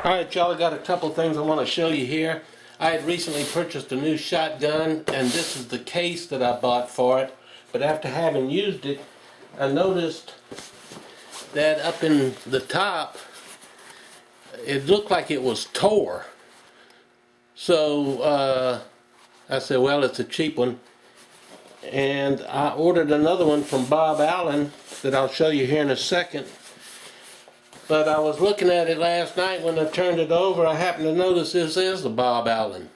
Alright y'all, I got a couple things I want to show you here. I had recently purchased a new shotgun, and this is the case that I bought for it. But after having used it, I noticed that up in the top, it looked like it was tore. So I said, well, it's a cheap one. And I ordered another one from Bob Allen that I'll show you here in a second. But I was looking at it last night when I turned it over. I happened to notice this is the Bob Allen.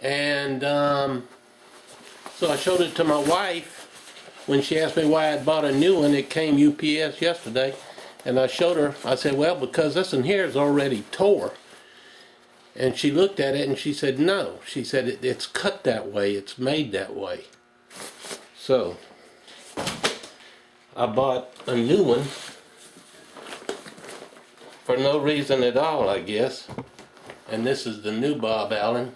And so I showed it to my wife when she asked me why I'd bought a new one. It came UPS yesterday. And I showed her, I said, well, because this one here is already tore. And she looked at it and she said, no. She said, it's cut that way. It's made that way. So I bought a new one. For no reason at all, I guess. And this is the new Bob Allen.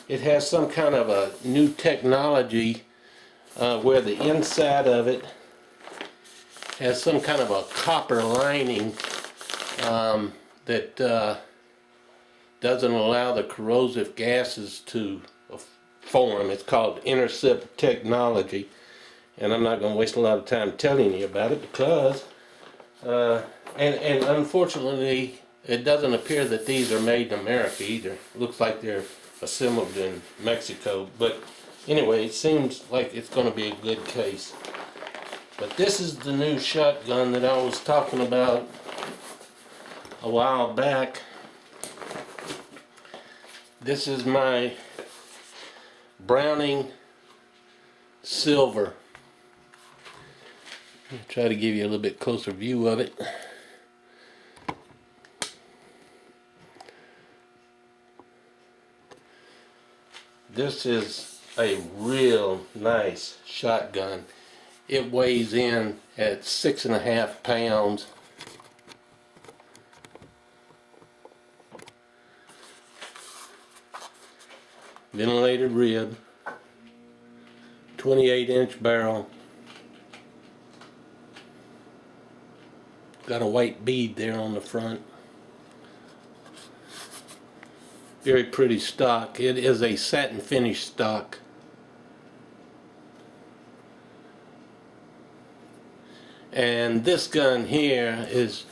It has some kind of a new technology where the inside of it has some kind of a copper lining that doesn't allow the corrosive gases to form. It's called Intercept Technology. And I'm not going to waste a lot of time telling you about it because and unfortunately, it doesn't appear that these are made in America either. It looks like they're assembled in Mexico. But anyway, it seems like it's going to be a good case. But this is the new shotgun that I was talking about a while back. This is my Browning Silver. I'll try to give you a little bit closer view of it. This is a real nice shotgun. It weighs in at 6.5 pounds. Ventilated rib, 28-inch barrel. Got a white bead there on the front. Very pretty stock. It is a satin finish stock. And this gun here is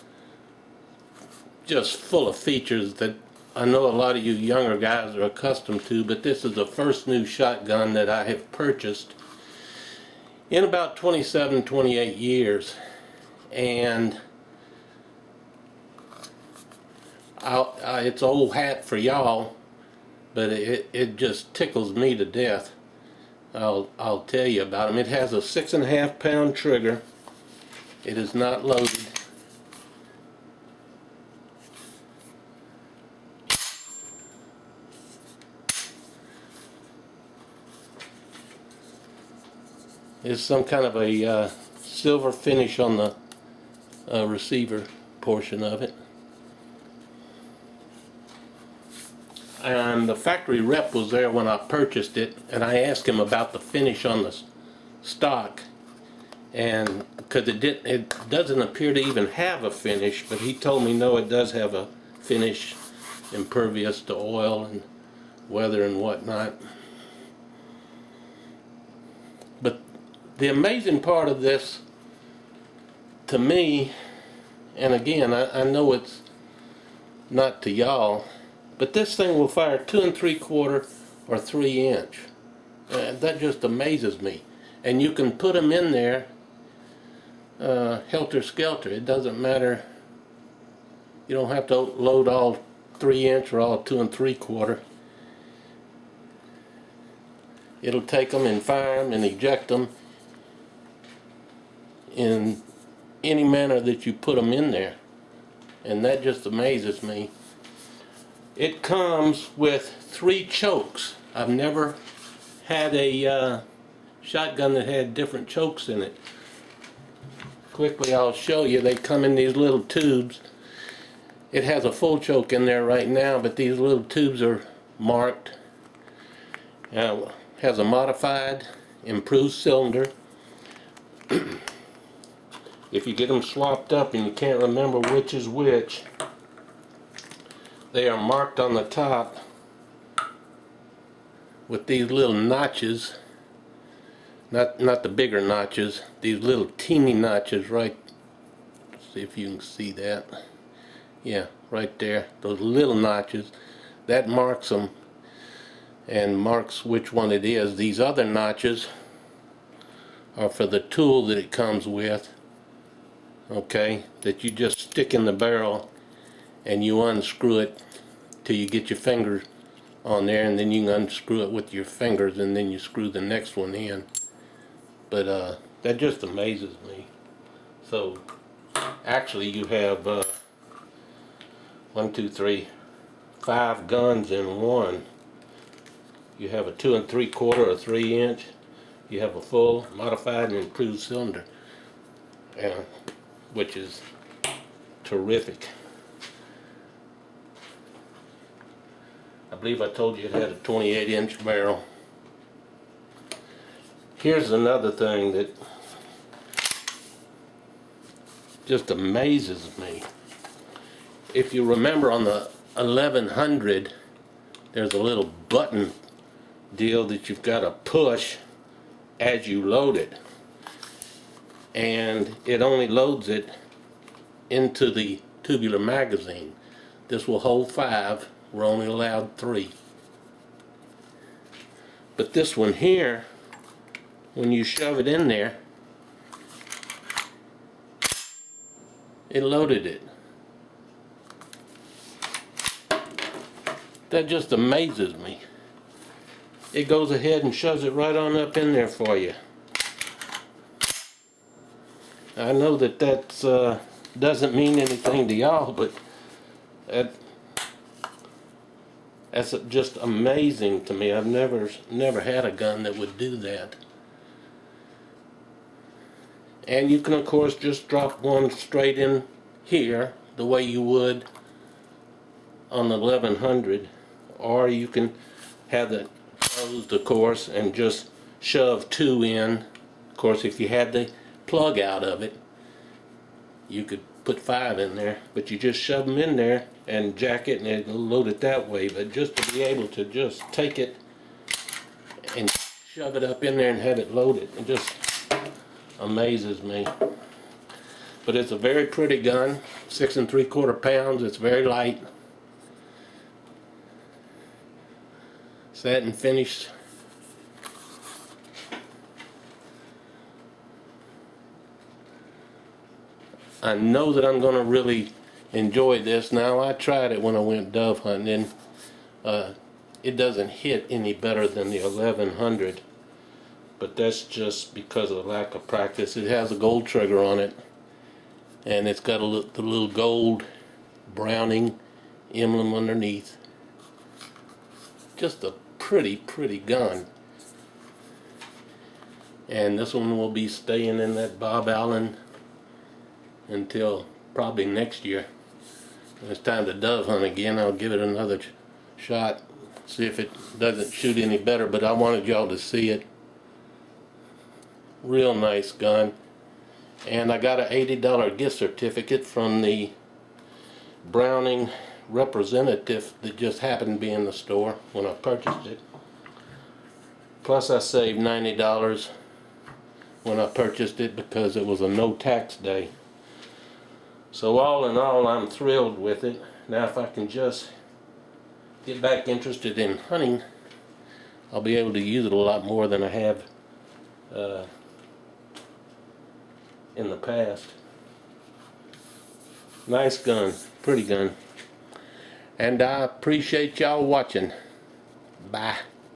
just full of features that I know a lot of you younger guys are accustomed to, but this is the first new shotgun that I have purchased in about 27, 28 years. And it's old hat for y'all, but it just tickles me to death. I'll tell you about them. It has a 6.5 pound trigger. It is not loaded. There's some kind of a silver finish on the receiver portion of it. And the factory rep was there when I purchased it, and I asked him about the finish on the stock, and because it doesn't appear to even have a finish, but he told me no, it does have a finish, impervious to oil and weather and whatnot. But the amazing part of this to me, and again I know it's not to y'all, but this thing will fire 2 3/4 or 3 inch. That just amazes me. And you can put them in there helter skelter. It doesn't matter. You don't have to load all 3 inch or all 2 3/4. It'll take them and fire them and eject them in any manner that you put them in there. And that just amazes me. It comes with 3 chokes. I've never had a shotgun that had different chokes in it. Quickly I'll show you. They come in these little tubes. It has a full choke in there right now, but these little tubes are marked. Has a modified, improved cylinder. If you get them swapped up and you can't remember which is which, They are marked on the top with these little notches, not the bigger notches, these little teeny notches right, see if you can see that. Yeah, right there, those little notches, that marks them and marks which one it is. These other notches are for the tool that it comes with, okay, that you just stick in the barrel and you unscrew it till you get your fingers on there, and then you can unscrew it with your fingers and then you screw the next one in. But that just amazes me. So actually you have 1, 2, 3, 5 guns in one. You have a 2 3/4 or 3 inch. You have a full modified and improved cylinder, which is terrific. I believe I told you it had a 28-inch barrel. Here's another thing that just amazes me. If you remember on the 1100, there's a little button deal that you've got to push as you load it, and it only loads it into the tubular magazine. This will hold 5. We're only allowed 3. But this one here, when you shove it in there, it loaded it. That just amazes me. It goes ahead and shoves it right on up in there for you. I know that doesn't mean anything to y'all, but that's just amazing to me. I've never had a gun that would do that. And you can of course just drop one straight in here the way you would on the 1100, or you can have it closed of course and just shove 2 in. Of course, if you had the plug out of it, you could put 5 in there, but you just shove them in there and jack it and it'll load it that way. But just to be able to just take it and shove it up in there and have it loaded, it just amazes me. But it's a very pretty gun, 6 3/4 pounds. It's very light, satin finish. I know that I'm going to really enjoy this. Now, I tried it when I went dove hunting. It doesn't hit any better than the 1100, but that's just because of the lack of practice. It has a gold trigger on it, and it's got the little gold Browning emblem underneath. Just a pretty gun. And this one will be staying in that Bob Allen until probably next year. When it's time to dove hunt again, I'll give it another shot, see if it doesn't shoot any better, but I wanted y'all to see it. Real nice gun. And I got an $80 gift certificate from the Browning representative that just happened to be in the store when I purchased it. Plus I saved $90 when I purchased it because it was a no tax day. So all in all, I'm thrilled with it. Now if I can just get back interested in hunting, I'll be able to use it a lot more than I have in the past. Nice gun, pretty gun. And I appreciate y'all watching. Bye.